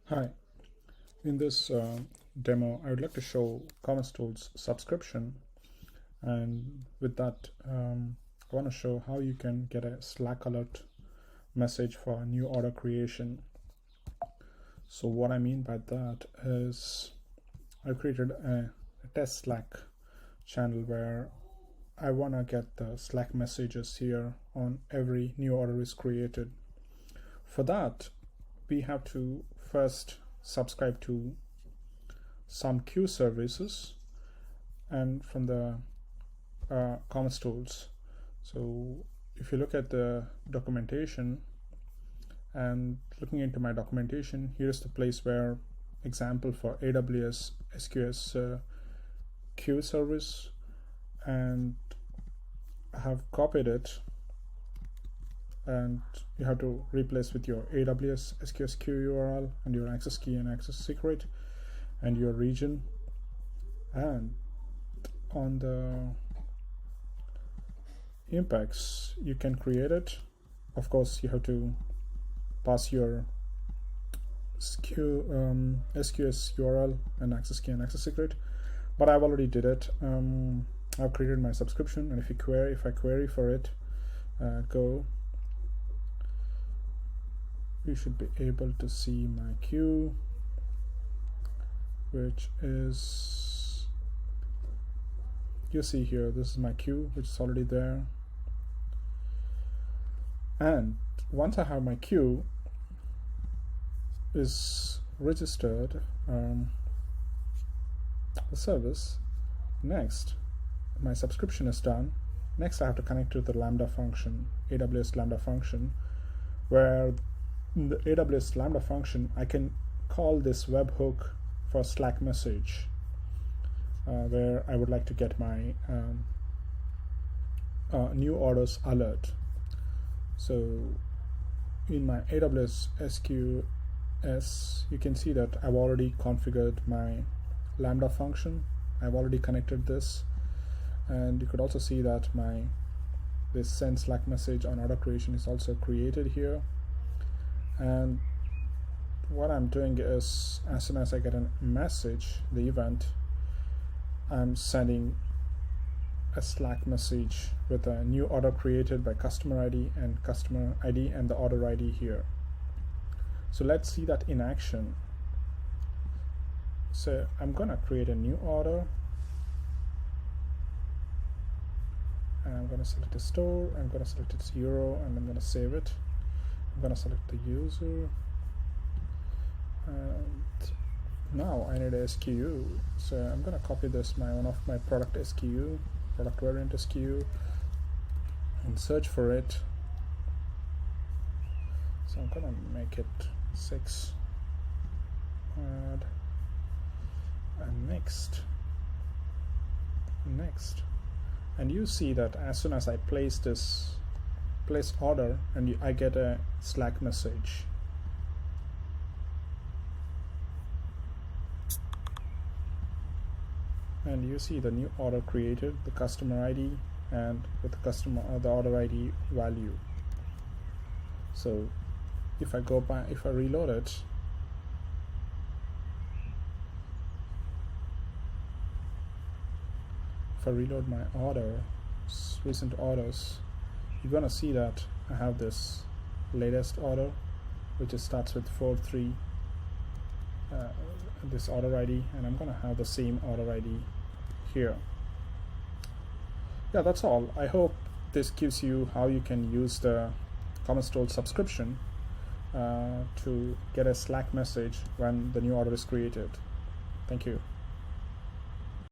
Hi, in this demo, I would like to show commercetools subscription, and with that, I want to show how you can get a Slack alert message for a new order creation. So what I mean by that is I've created a test Slack channel where I want to get the Slack messages here on every new order is created. For that, we have to first subscribe to some queue services and from the commercetools. So if you look at the documentation and looking into my documentation, here's the place where example for AWS SQS queue service, and I have copied it, and you have to replace with your AWS SQS queue URL and your access key and access secret and your region. And on the impacts, you can create it. Of course, you have to pass your SQS URL and access key and access secret, but I've already did it. I've created my subscription, and if I query for it, you should be able to see my queue, which is, you see here, this is my queue, which is already there. And once I have my queue is registered, the service, next my subscription is done. Next I have to connect to the Lambda function, AWS Lambda function, where in the AWS Lambda function I can call this webhook for Slack message, where I would like to get my new orders alert. So in my AWS SQS, you can see that I've already configured my Lambda function. I've already connected this, and you could also see that this send Slack message on order creation is also created here. And what I'm doing is, as soon as I get a message, the event, I'm sending a Slack message with a new order created by customer ID and the order ID here. So let's see that in action. So I'm gonna create a new order, and I'm gonna select a store, I'm gonna select its euro, and I'm gonna save it. I'm gonna select the user, and now I need a SKU. So I'm gonna copy this, one of my product SKU, product variant SKU, and search for it. So I'm gonna make it 6, add, and next, and you see that as soon as I place order, and I get a Slack message. And you see the new order created, the customer ID, and with the order ID value. So if I reload it, if I reload my recent orders, you're gonna see that I have this latest order, which starts with 43, this order ID, and I'm gonna have the same order ID here. Yeah, that's all. I hope this gives you how you can use the commercetools subscription to get a Slack message when the new order is created. Thank you.